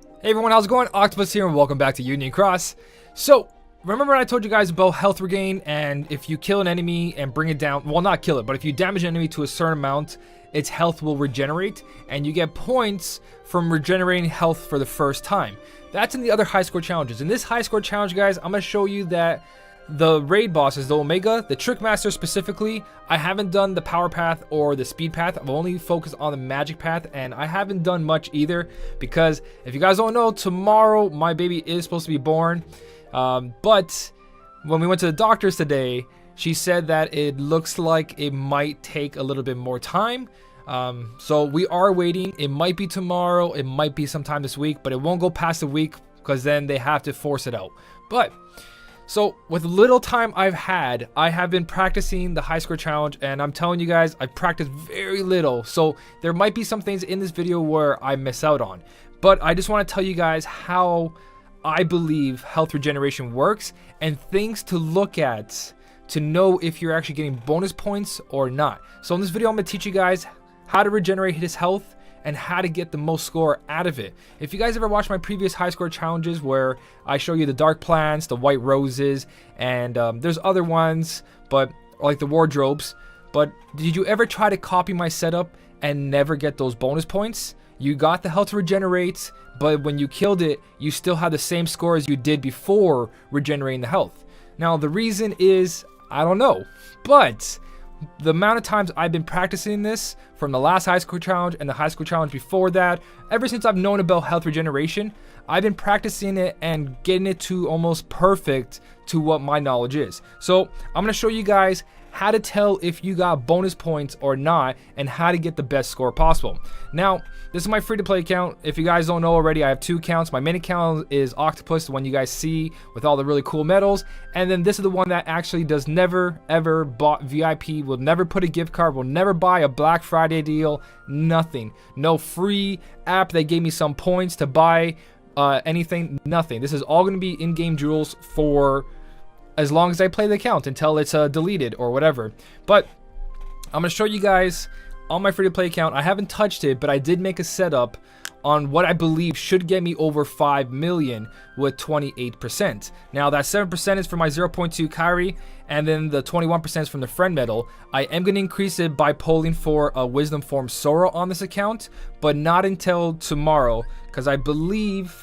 Hey everyone, how's it going? Octopus here and welcome back to Union Cross. So, remember when I told you guys about health regain, and if you kill an enemy and bring it down, well, not kill it, but if you damage an enemy to a certain amount, its health will regenerate, and you get points from regenerating health for the first time. That's in the other high score challenges. In this high score challenge, guys, I'm going to show you that the raid bosses, the Omega, the Trick Master specifically, I haven't done the power path or the speed path. I've only focused on the magic path, and I haven't done much either because if you guys don't know, tomorrow my baby is supposed to be born. But when we went to the doctors today, she said that it looks like it might take a little bit more time. So we are waiting. It might be tomorrow, it might be sometime this week, but it won't go past a week because then they have to force it out. But so with little time I've had, I have been practicing the high score challenge, and I'm telling you guys, I've practiced very little. So there might be some things in this video where I miss out on, but I just want to tell you guys how I believe health regeneration works and things to look at to know if you're actually getting bonus points or not. So in this video, I'm going to teach you guys how to regenerate his health and how to get the most score out of it. If you guys ever watched my previous high score challenges where I show you the dark plants, the white roses, and there's other ones, but like the wardrobes, but did you ever try to copy my setup and never get those bonus points? You got the health to regenerate, but when you killed it, you still had the same score as you did before regenerating the health. Now the reason is, I don't know, but the amount of times I've been practicing this from the last high score challenge and the high score challenge before that, ever since I've known about health regeneration, I've been practicing it and getting it to almost perfect to what my knowledge is. So I'm going to show you guys how to tell if you got bonus points or not and how to get the best score possible. Now, this is my free-to-play account. If you guys don't know already, I have two accounts. My main account is Octopus, the one you guys see with all the really cool medals, and then this is the one that actually does never ever bought VIP, will never put a gift card, will never buy a Black Friday deal, nothing. No free app that gave me some points to buy anything, nothing. This is all going to be in-game jewels for as long as I play the account until it's deleted or whatever. But I'm going to show you guys on my free-to-play account. I haven't touched it, but I did make a setup on what I believe should get me over 5 million with 28%. Now that 7% is for my 0.2 Kyrie, and then the 21% is from the friend medal. I am going to increase it by polling for a Wisdom Form Sora on this account, but not until tomorrow, because I believe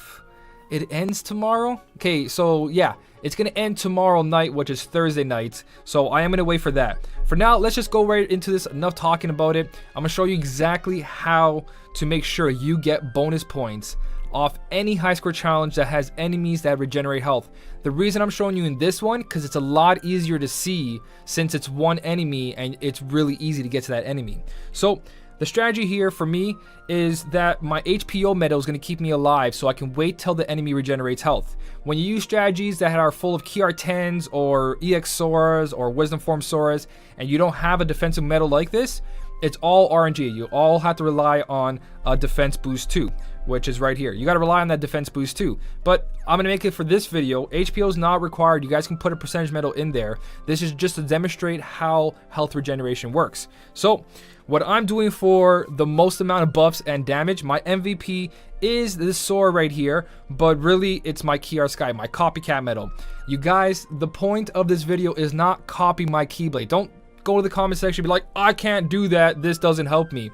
it ends tomorrow. Okay, so yeah, it's going to end tomorrow night, which is Thursday night. So I am going to wait for that. For now, let's just go right into this. Enough talking about it. I'm going to show you exactly how to make sure you get bonus points off any high score challenge that has enemies that regenerate health. The reason I'm showing you in this one, because it's a lot easier to see since it's one enemy and it's really easy to get to that enemy. So the strategy here for me is that my HPO medal is going to keep me alive so I can wait till the enemy regenerates health. When you use strategies that are full of Key R10s or EX Soras or Wisdom Form Soras and you don't have a defensive medal like this, it's all RNG. You all have to rely on a defense boost too, which is right here. You got to rely on that defense boost too. But I'm going to make it for this video. HPO is not required. You guys can put a percentage medal in there. This is just to demonstrate how health regeneration works. So what I'm doing for the most amount of buffs and damage, my MVP is this Sora right here, but really it's my Key R Sky, my copycat medal. You guys, the point of this video is not copy my Keyblade. Don't go to the comment section and be like, I can't do that, this doesn't help me.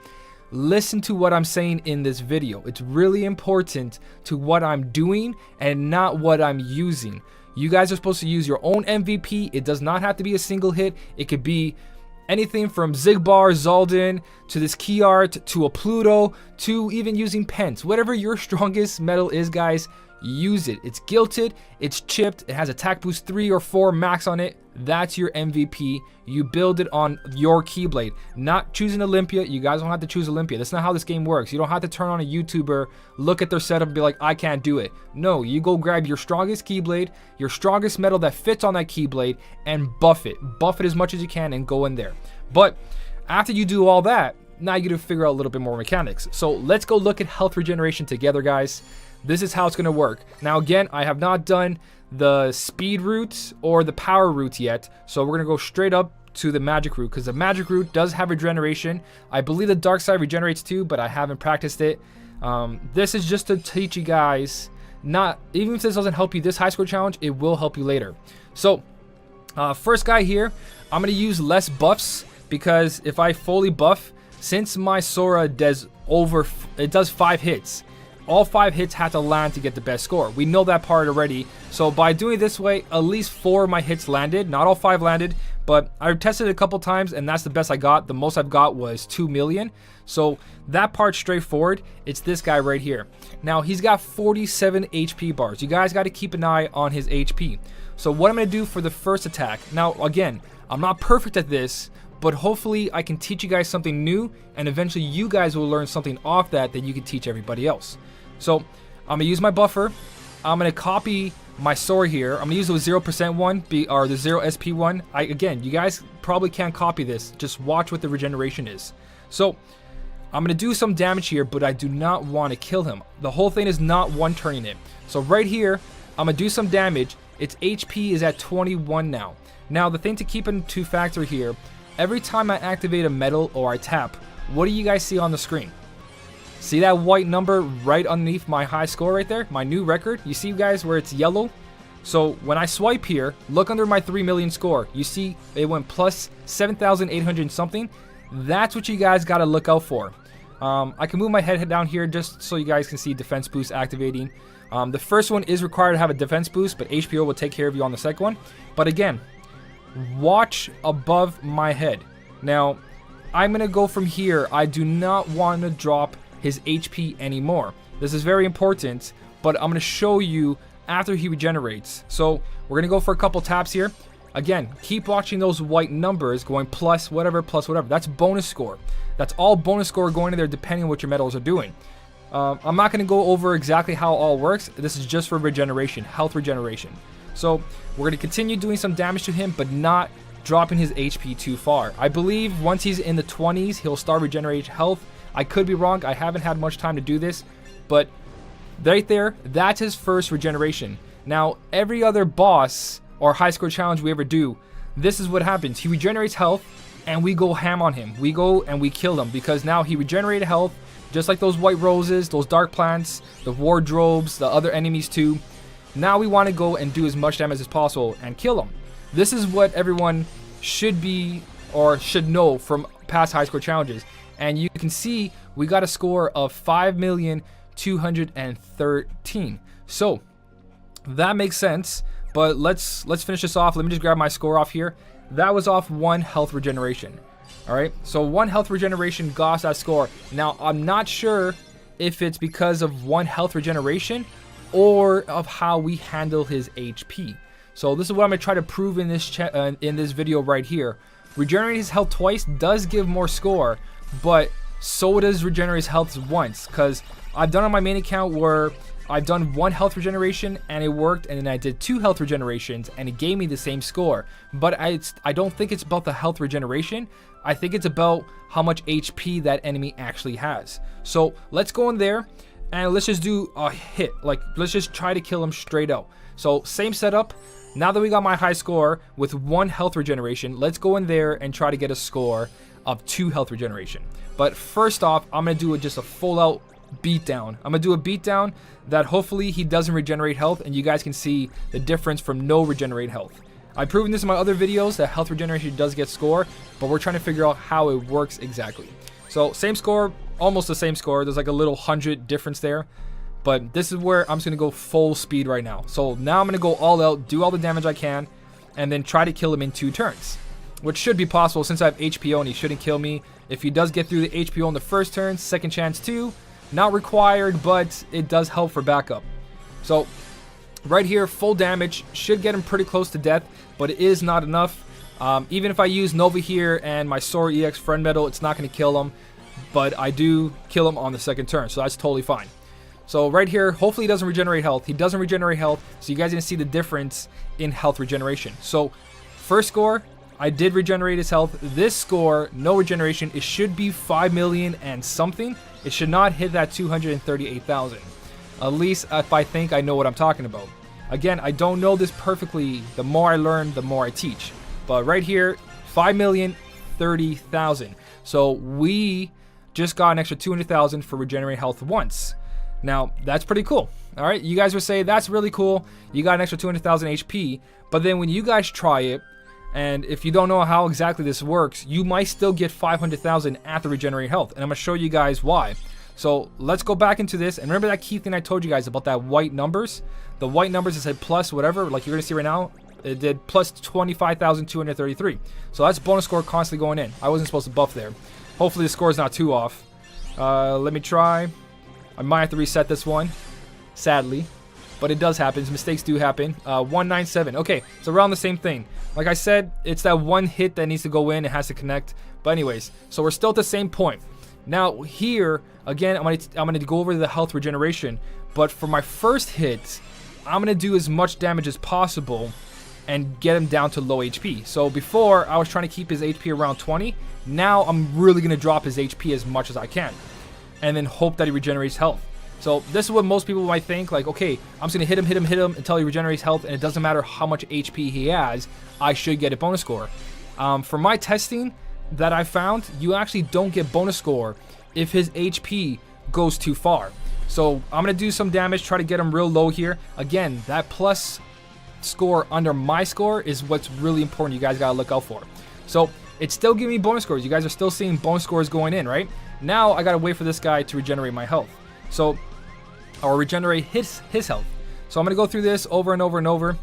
Listen to what I'm saying in this video. It's really important to what I'm doing and not what I'm using. You guys are supposed to use your own MVP. It does not have to be a single hit. It could be anything from Zigbar, Zaldin, to this Key Art, to a Pluto, to even using Pence. Whatever your strongest medal is, guys, use it. It's gilted, it's chipped, it has attack boost 3 or 4 max on it. That's your MVP. You build it on your Keyblade. Not choosing Olympia. You guys don't have to choose Olympia. That's not how this game works. You don't have to turn on a YouTuber, look at their setup and be like, I can't do it. No, you go grab your strongest Keyblade, your strongest medal that fits on that Keyblade, and buff it. Buff it as much as you can and go in there. But after you do all that, now you gotta figure out a little bit more mechanics. So let's go look at health regeneration together, guys. This is how it's gonna work. Now again, I have not done the speed route or the power route yet, so we're gonna go straight up to the magic route, because the magic route does have regeneration. I believe the dark side regenerates too, but I haven't practiced it. This is just to teach you guys, not even if this doesn't help you this high score challenge, it will help you later. So first guy here, I'm going to use less buffs, because if I fully buff, since my Sora does 5 hits, all 5 hits have to land to get the best score. We know that part already. So by doing it this way, at least 4 of my hits landed. Not all 5 landed, but I tested it a couple times and that's the best I got. The most I've got was 2 million. So that part's straightforward. It's this guy right here. Now he's got 47 HP bars. You guys got to keep an eye on his HP. So what I'm going to do for the first attack. Now again, I'm not perfect at this, but hopefully I can teach you guys something new, and eventually you guys will learn something off that you can teach everybody else. So I'm going to use my buffer. I'm going to copy my Sora here. I'm going to use the 0% one, or the 0 SP one. Again, you guys probably can't copy this. Just watch what the regeneration is. So I'm going to do some damage here, but I do not want to kill him. The whole thing is not one-turning it. So right here, I'm going to do some damage. Its HP is at 21 now. Now the thing to keep into factor here, every time I activate a medal or I tap, what do you guys see on the screen? See that white number right underneath my high score right there? My new record? You see guys where it's yellow? So when I swipe here, look under my 3 million score. You see it went plus 7,800 something. That's what you guys got to look out for. I can move my head down here just so you guys can see defense boost activating. The first one is required to have a defense boost, but HPO will take care of you on the second one. But again, watch above my head. Now, I'm going to go from here. I do not want to drop his HP anymore. This is very important, but I'm going to show you after he regenerates. So we're going to go for a couple taps here. Again, keep watching those white numbers going plus whatever. That's bonus score. That's all bonus score going in there depending on what your medals are doing. I'm not going to go over exactly how it all works. This is just for regeneration, health regeneration. So we're going to continue doing some damage to him, but not dropping his HP too far. I believe once he's in the 20s, he'll start regenerating health. I could be wrong. I haven't had much time to do this, but right there, that's his first regeneration. Now, every other boss or high score challenge we ever do, this is what happens. He regenerates health, and we go ham on him. We go and we kill him because now he regenerated health, just like those white roses, those dark plants, the wardrobes, the other enemies too. Now we want to go and do as much damage as possible and kill him. This is what everyone should be or should know from past high score challenges. And you can see we got a score of 5,213. So that makes sense. But let's finish this off. Let me just grab my score off here. That was off 1 health regeneration. All right. So 1 health regeneration got us that score. Now I'm not sure if it's because of 1 health regeneration or of how we handle his HP. So this is what I'm gonna try to prove in this video right here. Regenerating his health twice does give more score, but so does regenerate his health once. Because I've done on my main account where I've done 1 health regeneration and it worked, and then I did 2 health regenerations and it gave me the same score. But I don't think it's about the health regeneration. I think it's about how much HP that enemy actually has. So let's go in there and let's just do a hit. Like, let's just try to kill him straight out. So same setup. Now that we got my high score with 1 health regeneration, let's go in there and try to get a score of 2 health regeneration. But first off, I'm going to do just a full out beatdown. I'm going to do a beatdown that hopefully he doesn't regenerate health, and you guys can see the difference from no regenerate health. I've proven this in my other videos that health regeneration does get score, but we're trying to figure out how it works exactly. So same score, almost the same score. There's like a little 100 difference there. But this is where I'm just going to go full speed right now. So now I'm going to go all out, do all the damage I can, and then try to kill him in 2 turns. Which should be possible since I have HPO and he shouldn't kill me. If he does get through the HPO in the first turn, second chance too. Not required, but it does help for backup. So right here, full damage. Should get him pretty close to death, but it is not enough. Even if I use Nova here and my Sora EX friend medal, it's not going to kill him. But I do kill him on the second turn, so that's totally fine. So right here, hopefully he doesn't regenerate health. He doesn't regenerate health, so you guys are going to see the difference in health regeneration. So first score, I did regenerate his health. This score, no regeneration, it should be 5 million and something. It should not hit that 238,000. At least if I think I know what I'm talking about. Again, I don't know this perfectly. The more I learn, the more I teach. But right here, 5,030,000. So we just got an extra 200,000 for regenerating health once. Now, that's pretty cool. All right, you guys would say that's really cool. You got an extra 200,000 HP, but then when you guys try it, and if you don't know how exactly this works, you might still get 500,000 after regenerating health, and I'm gonna show you guys why. So let's go back into this, and remember that key thing I told you guys about that white numbers? The white numbers that said plus whatever, like you're gonna see right now, it did plus 25,233. So that's bonus score constantly going in. I wasn't supposed to buff there. Hopefully the score is not too off. Let me try. I might have to reset this one, sadly, but it does happen. Mistakes do happen. 197. Okay, it's around the same thing. Like I said, it's that one hit that needs to go in. It has to connect. But anyways, so we're still at the same point. Now here, again, I'm gonna go over the health regeneration. But for my first hit, I'm gonna do as much damage as possible and get him down to low HP. So before, I was trying to keep his HP around 20. Now I'm really gonna drop his HP as much as I can, and then hope that he regenerates health. So this is what most people might think, like, okay, I'm just gonna hit him until he regenerates health, and it doesn't matter how much HP he has, I should get a bonus score. For my testing that I found, you actually don't get bonus score if his HP goes too far. So I'm gonna do some damage, try to get him real low here. Again, that plus score under my score is what's really important. You guys gotta look out for. So it's still giving me bonus scores. You guys are still seeing bonus scores going in, right? Now I gotta wait for this guy to regenerate my health. So I'll regenerate his health. So I'm gonna go through this over and over and over,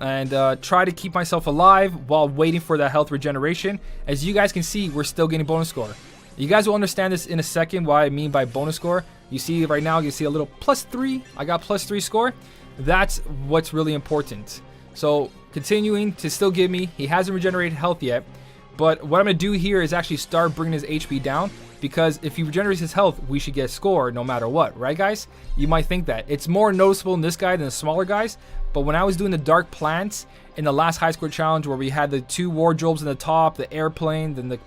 and try to keep myself alive while waiting for that health regeneration. As you guys can see, we're still getting bonus score. You guys will understand this in a second, what I mean by bonus score. You see right now, you see a little +3. I got +3 score. That's what's really important. So continuing to still give me, he hasn't regenerated health yet, but what I'm gonna do here is actually start bringing his HP down, because if he regenerates his health, we should get a score no matter what, right guys? You might think that. It's more noticeable in this guy than the smaller guys, but when I was doing the dark plants in the last high score challenge where we had the 2 wardrobes in the top, the airplane, then the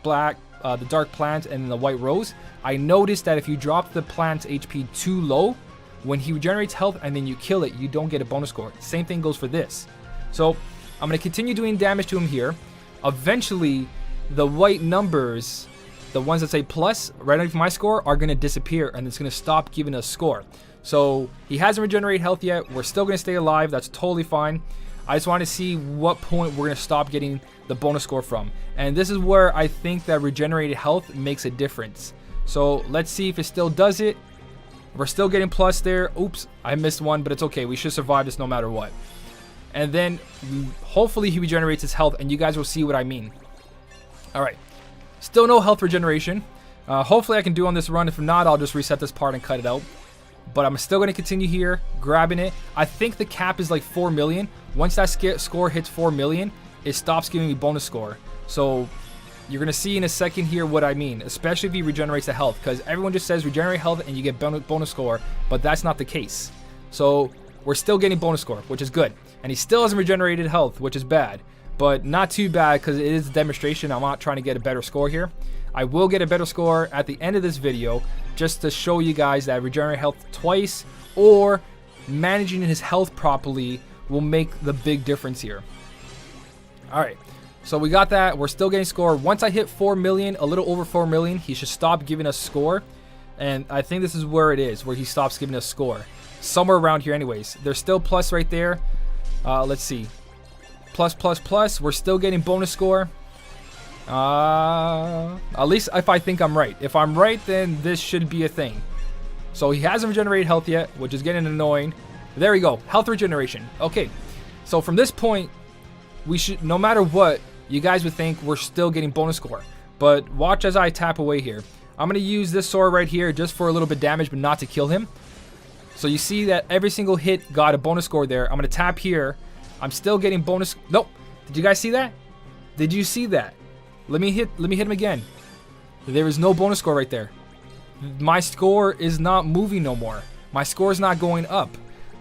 the dark plant, and then the white rose, I noticed that if you drop the plant's HP too low, when he regenerates health and then you kill it, you don't get a bonus score. Same thing goes for this. So I'm going to continue doing damage to him here. Eventually, the white numbers, the ones that say plus right underneath my score, are going to disappear, and it's going to stop giving us score. So he hasn't regenerated health yet. We're still going to stay alive. That's totally fine. I just want to see what point we're going to stop getting the bonus score from. And this is where I think that regenerated health makes a difference. So let's see if it still does it. We're still getting plus there. Oops, I missed one, but it's okay. We should survive this no matter what. And then hopefully he regenerates his health, and you guys will see what I mean. All right, still no health regeneration. Hopefully I can do on this run. If not, I'll just reset this part and cut it out. But I'm still going to continue here, grabbing it. I think the cap is like 4 million. Once that score hits 4 million, it stops giving me bonus score. So you're going to see in a second here what I mean, especially if he regenerates the health, because everyone just says regenerate health and you get bonus score, but that's not the case. So we're still getting bonus score, which is good. And he still hasn't regenerated health, which is bad, but not too bad because it is a demonstration. I'm not trying to get a better score here. I will get a better score at the end of this video just to show you guys that regenerate health twice or managing his health properly will make the big difference here. All right, so we got that. We're still getting score. Once I hit 4 million, a little over 4 million, he should stop giving us score. And I think this is where it is, where he stops giving us score. Somewhere around here anyways. There's still plus right there. Let's see. Plus, plus, plus. We're still getting bonus score. At least if I think I'm right. If I'm right, then this should be a thing. So he hasn't regenerated health yet, which is getting annoying. There we go. Health regeneration. Okay. So from this point, we should, no matter what, you guys would think we're still getting bonus score. But watch as I tap away here. I'm going to use this sword right here just for a little bit of damage, but not to kill him. So you see that every single hit got a bonus score there. I'm going to tap here. I'm still getting bonus. Nope. Did you guys see that? Did you see that? Let me hit him again. There is no bonus score right there. My score is not moving no more. My score is not going up.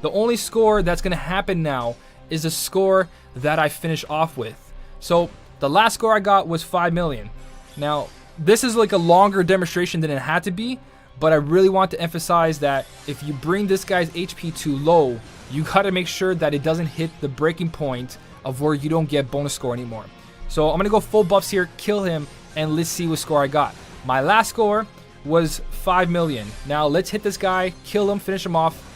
The only score that's going to happen now is the score that I finish off with. So the last score I got was 5 million. Now, this is like a longer demonstration than it had to be, but I really want to emphasize that if you bring this guy's HP too low, you got to make sure that it doesn't hit the breaking point of where you don't get bonus score anymore. So I'm going to go full buffs here, kill him, and let's see what score I got. My last score was 5 million. Now let's hit this guy, kill him, finish him off.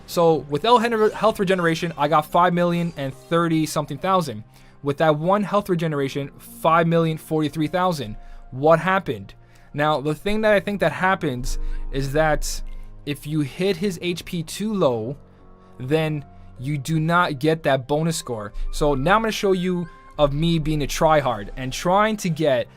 So without health regeneration, I got 5,030 something thousand. With that one health regeneration, 5,043,000. What happened? Now the thing that I think that happens is that if you hit his HP too low, then you do not get that bonus score. So now I'm going to show you of me being a tryhard and trying to get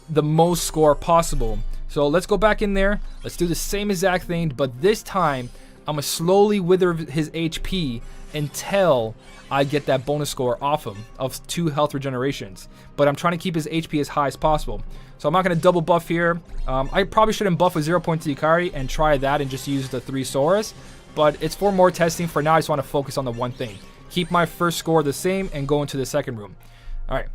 the most score possible. So let's go back in there. Let's do the same exact thing, but this time I'm going to slowly wither his HP until I get that bonus score off him of 2 health regenerations. But I'm trying to keep his HP as high as possible. So I'm not going to double buff here. I probably shouldn't buff with 0.2 Ikari and try that and just use the 3 Soras. But it's for more testing. For now, I just want to focus on the one thing. Keep my first score the same and go into the second room. Alright.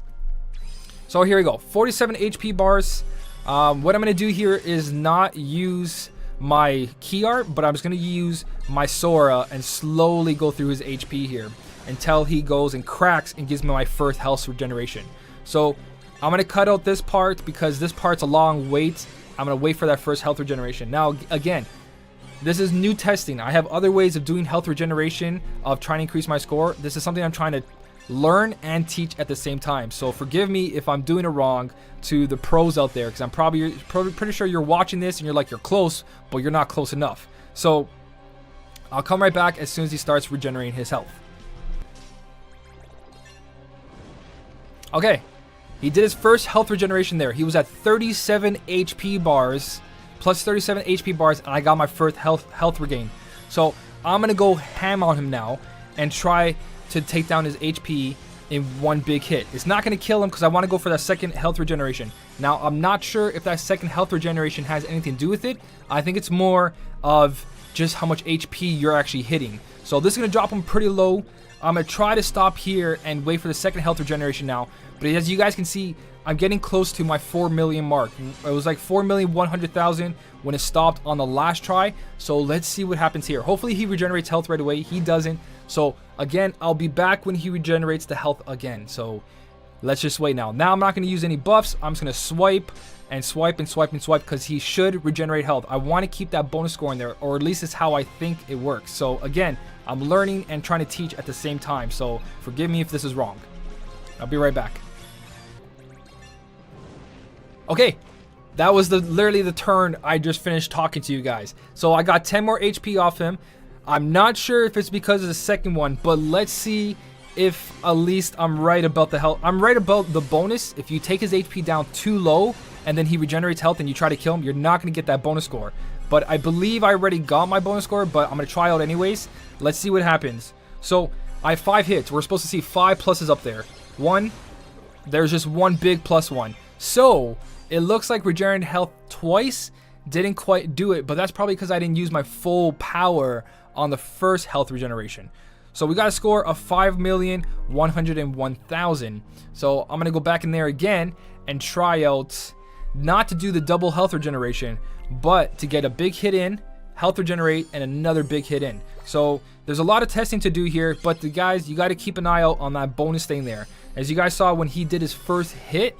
So here we go. 47 HP bars. What I'm going to do here is not use my key art, but I'm just going to use my Sora and slowly go through his HP here until he goes and cracks and gives me my first health regeneration. So I'm going to cut out this part because this part's a long wait. I'm going to wait for that first health regeneration. Now, again, this is new testing. I have other ways of doing health regeneration, of trying to increase my score. This is something I'm trying to learn and teach at the same time. So forgive me if I'm doing it wrong to the pros out there, because I'm probably pretty sure you're watching this and you're like, you're close, but you're not close enough. So I'll come right back as soon as he starts regenerating his health. Okay, he did his first health regeneration there. He was at 37 HP bars, plus 37 HP bars, and I got my first health regain. So I'm going to go ham on him now and try to take down his HP in one big hit. It's not going to kill him because I want to go for that second health regeneration. Now, I'm not sure if that second health regeneration has anything to do with it. I think it's more of just how much HP you're actually hitting. So this is going to drop him pretty low. I'm going to try to stop here and wait for the second health regeneration now. But as you guys can see, I'm getting close to my 4 million mark. It was like 4,100,000 when it stopped on the last try. So let's see what happens here. Hopefully he regenerates health right away. He doesn't. So again, I'll be back when he regenerates the health again. So let's just wait now. Now I'm not going to use any buffs. I'm just going to swipe and swipe and swipe and swipe because he should regenerate health. I want to keep that bonus score in there, or at least it's how I think it works. So again, I'm learning and trying to teach at the same time. So forgive me if this is wrong. I'll be right back. Okay, that was literally the turn I just finished talking to you guys. So I got 10 more HP off him. I'm not sure if it's because of the second one, but let's see if at least I'm right about the health. I'm right about the bonus. If you take his HP down too low and then he regenerates health and you try to kill him, you're not going to get that bonus score. But I believe I already got my bonus score, but I'm going to try out anyways. Let's see what happens. So I have 5 hits. We're supposed to see 5 pluses up there. 1, there's just one big +1. So it looks like regenerating health twice didn't quite do it, but that's probably because I didn't use my full power on the first health regeneration. So we got a score of 5,101,000. So I'm going to go back in there again and try out not to do the double health regeneration, but to get a big hit in, health regenerate, and another big hit in. So there's a lot of testing to do here, but the guys, you got to keep an eye out on that bonus thing there. As you guys saw when he did his first hit,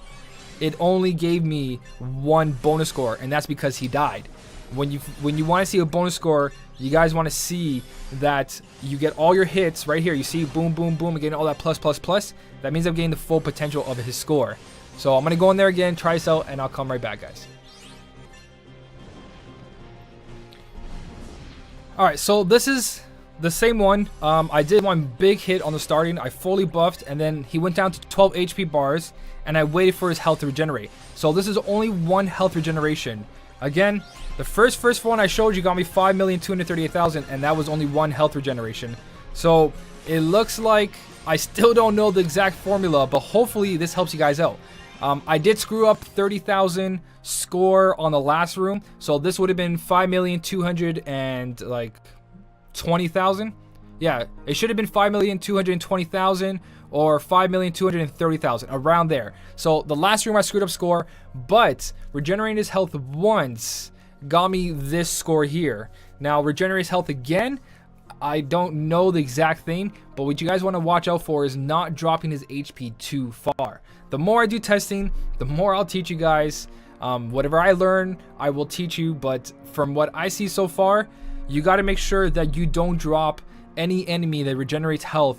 it only gave me 1 bonus score, and that's because he died. When you want to see a bonus score, you guys want to see that you get all your hits right here. You see boom, boom, boom, again, all that plus, plus, plus. That means I'm getting the full potential of his score. So I'm going to go in there again, try this out, and I'll come right back, guys. Alright, so this is the same one. I did one big hit on the starting. I fully buffed, and then he went down to 12 HP bars, and I waited for his health to regenerate. So this is only 1 health regeneration. Again, the first one I showed you got me 5,238,000, and that was only 1 health regeneration. So it looks like I still don't know the exact formula, but hopefully this helps you guys out. I did screw up 30,000 score on the last room, so this would have been 5,220,000. Yeah, it should have been 5,220,000 or 5,230,000, around there. So the last room I screwed up score, but regenerating his health once got me this score here. Now regenerate his health again, I don't know the exact thing, but what you guys want to watch out for is not dropping his HP too far. The more I do testing, the more I'll teach you guys. Whatever I learn, I will teach you, but from what I see so far, you got to make sure that you don't drop any enemy that regenerates health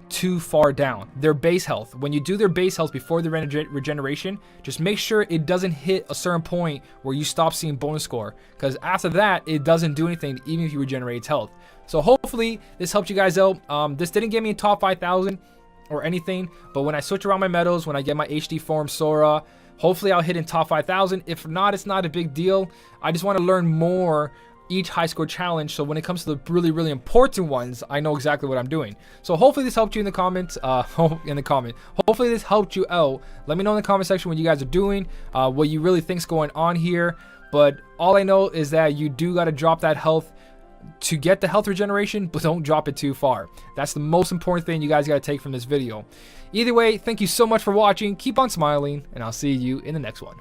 too far down. Their base health. When you do their base health before the regeneration, just make sure it doesn't hit a certain point where you stop seeing bonus score, because after that, it doesn't do anything even if you regenerate health. So hopefully this helped you guys out. This didn't get me in top 5,000 or anything, but when I switch around my medals, when I get my HD form Sora, hopefully I'll hit in top 5,000. If not, it's not a big deal. I just want to learn more each high score challenge, so when it comes to the really important ones, I know exactly what I'm doing. So hopefully this helped you in the comments. Hopefully this helped you out. Let me know in the comment section what you guys are doing, what you really think's going on here. But all I know is that you do got to drop that health to get the health regeneration, but don't drop it too far. That's the most important thing you guys got to take from this video. Either way, thank you so much for watching. Keep on smiling, and I'll see you in the next one.